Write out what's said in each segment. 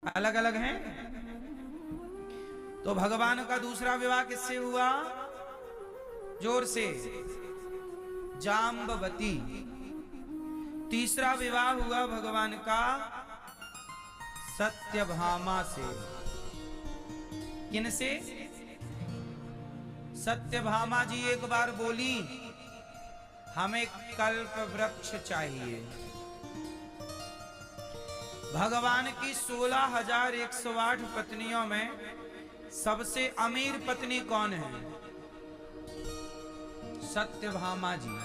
अलग अलग हैं। तो भगवान का दूसरा विवाह किससे हुआ? जोर से, जाम्बवती। तीसरा विवाह हुआ भगवान का सत्यभामा से। किनसे? सत्यभामा जी एक बार बोली, हमें कल्प वृक्ष चाहिए। भगवान की 16,108 पत्नियों में सबसे अमीर पत्नी कौन है? सत्यभामा जी।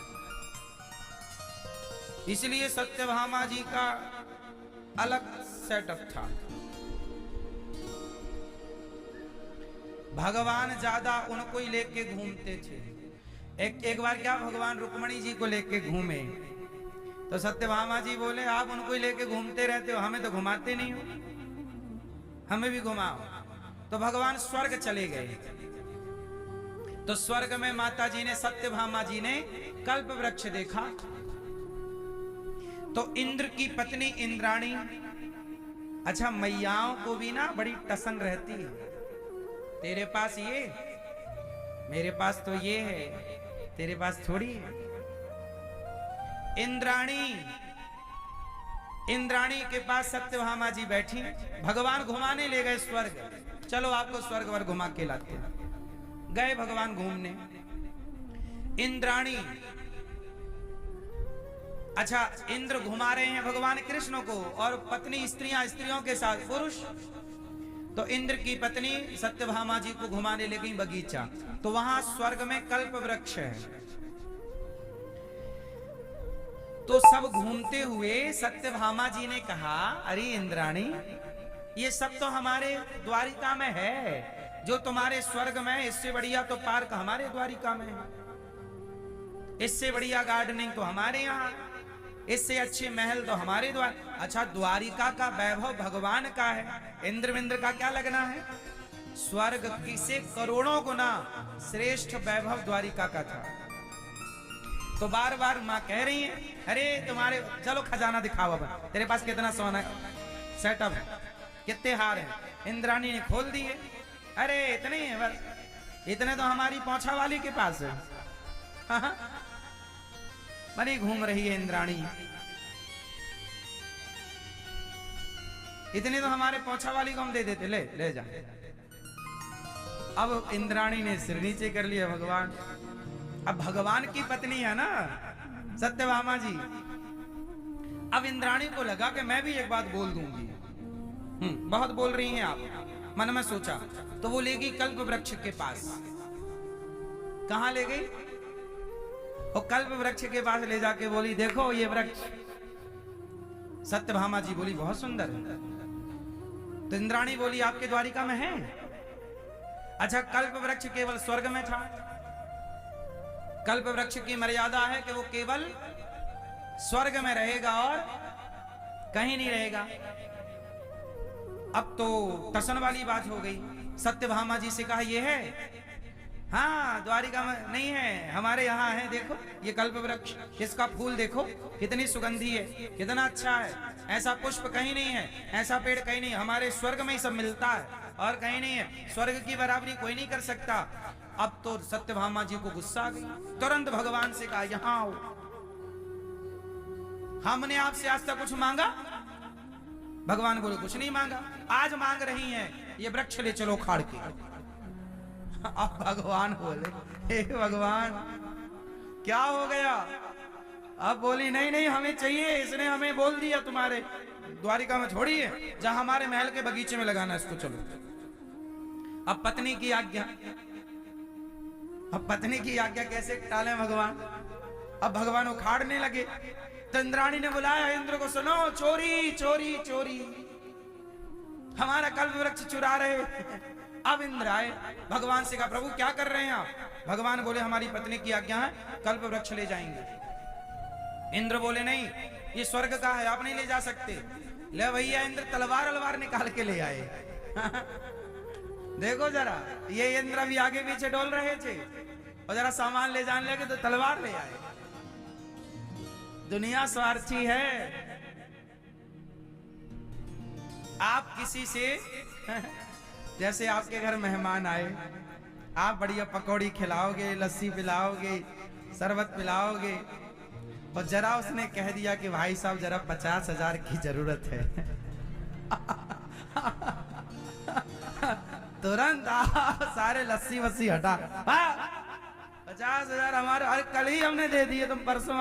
इसलिए सत्यभामा जी का अलग सेटअप था। भगवान ज्यादा उनको ही लेके घूमते थे। एक बार क्या, भगवान रुक्मणी जी को लेके घूमे तो सत्यभामा जी बोले, आप उनको ही लेके घूमते रहते हो, हमें तो घुमाते नहीं हो, हमें भी घुमाओ। तो भगवान स्वर्ग चले गए। तो स्वर्ग में माता जी ने, सत्यभामा जी ने कल्प वृक्ष देखा। तो इंद्र की पत्नी इंद्राणी, अच्छा मैयाओं को भी ना बड़ी टसन रहती है, तेरे पास ये, मेरे पास तो ये है, तेरे पास थोड़ी है। इंद्राणी के पास सत्यभामा जी बैठी, भगवान घुमाने ले गए स्वर्ग। चलो आपको स्वर्ग वर घुमा के लाते हैं। गए भगवान घूमने। इंद्राणी, अच्छा इंद्र घुमा रहे हैं भगवान कृष्ण को, और पत्नी स्त्रियों के साथ पुरुष। तो इंद्र की पत्नी सत्यभामा जी को घुमाने ले गई बगीचा। तो वहां स्वर्ग में कल्प वृक्ष है। तो सब घूमते हुए सत्यभामा जी ने कहा, अरे इंद्राणी, ये सब तो हमारे द्वारिका में है, जो तुम्हारे स्वर्ग में है, इससे बढ़िया तो पार्क हमारे द्वारिका में है, इससे बढ़िया गार्डनिंग तो हमारे यहाँ, इससे अच्छे महल तो हमारे द्वार। अच्छा द्वारिका का वैभव भगवान का है, इंद्र विंद्र का क्या लगना है? स्वर्ग की से करोड़ों गुना श्रेष्ठ वैभव द्वारिका का था। तो बार बार माँ कह रही है, अरे तुम्हारे, चलो खजाना दिखाओ, अब तेरे पास कितना सोना सेटअप है, कितने हार हैं। इंद्राणी ने खोल दिए, अरे इतने हैं बस, इतने तो हमारी पोछा वाली के पास है। बनी घूम रही है इंद्राणी, इतने तो हमारे पोछा वाली को हम दे देते, ले ले जा। अब इंद्राणी ने सिर नीचे कर लिया। भगवान, अब भगवान की पत्नी है ना सत्यभामा जी। अब इंद्राणी को लगा कि मैं भी एक बात बोल दूंगी। बहुत बोल रही हैं आप, मन में सोचा। तो वो ले गई कल्प वृक्ष के पास। कहां ले गई? और कल्प वृक्ष के पास ले जाके बोली, देखो ये वृक्ष। सत्यभामा जी बोली, बहुत सुंदर है। तो इंद्राणी बोली, आपके द्वारिका में है? अच्छा कल्प वृक्ष केवल स्वर्ग में था। कल्प वृक्ष की मर्यादा है कि वो केवल स्वर्ग में रहेगा और कहीं नहीं रहेगा। अब तो टसन वाली बात हो गई। सत्यभामा जी से कहा, ये है? हाँ द्वारिका में नहीं है, हमारे यहाँ है, देखो ये कल्प वृक्ष, इसका फूल देखो कितनी सुगंधी है, कितना अच्छा है, ऐसा पुष्प कहीं नहीं है, ऐसा पेड़ कहीं नहीं, हमारे स्वर्ग में ही सब मिलता है और कहीं नहीं है, स्वर्ग की बराबरी कोई नहीं कर सकता। अब तो सत्यभामा जी को गुस्सा आ गई। तुरंत भगवान से कहा, यहाँ आओ, हमने आपसे आज तक कुछ मांगा? भगवान बोले, कुछ नहीं मांगा, आज मांग रही हैं, ये वृक्ष ले चलो खाड़ के। अब भगवान बोले, हे भगवान क्या हो गया? अब बोली, नहीं नहीं हमें चाहिए, इसने हमें बोल दिया तुम्हारे द्वारिका में छोड़ी है, जहां हमारे महल के बगीचे में लगाना इसको, चलो। अब पत्नी की आज्ञा, अब पत्नी की आज्ञा कैसे टाले भगवान? अब भगवान उखाड़ने लगे। तो इंद्राणी ने बुलाया इंद्र को, सुनो, चोरी चोरी चोरी, हमारा कल्प वृक्ष चुरा रहे। अब इंद्र आए, भगवान से कहा, प्रभु क्या कर रहे हैं आप? भगवान बोले, हमारी पत्नी की आज्ञा है, कल्प वृक्ष ले जाएंगे। इंद्र बोले, नहीं ये स्वर्ग का है, आप नहीं ले जा सकते। ले भैया, इंद्र तलवार निकाल के ले आए। देखो जरा, ये इंद्र भी आगे पीछे डोल रहे थे और जरा सामान ले जाने लगे तो तलवार ले आए। दुनिया स्वार्थी है। आप किसी से जैसे आपके घर मेहमान आए, आप बढ़िया पकौड़ी खिलाओगे, लस्सी पिलाओगे, शरबत पिलाओगे, और जरा उसने कह दिया कि भाई साहब जरा 50,000 की जरूरत है। तुरंत आप सारे लस्सी वस्सी हटा, 50,000 हमारे, अरे कल ही हमने दे दिए, तुम परसों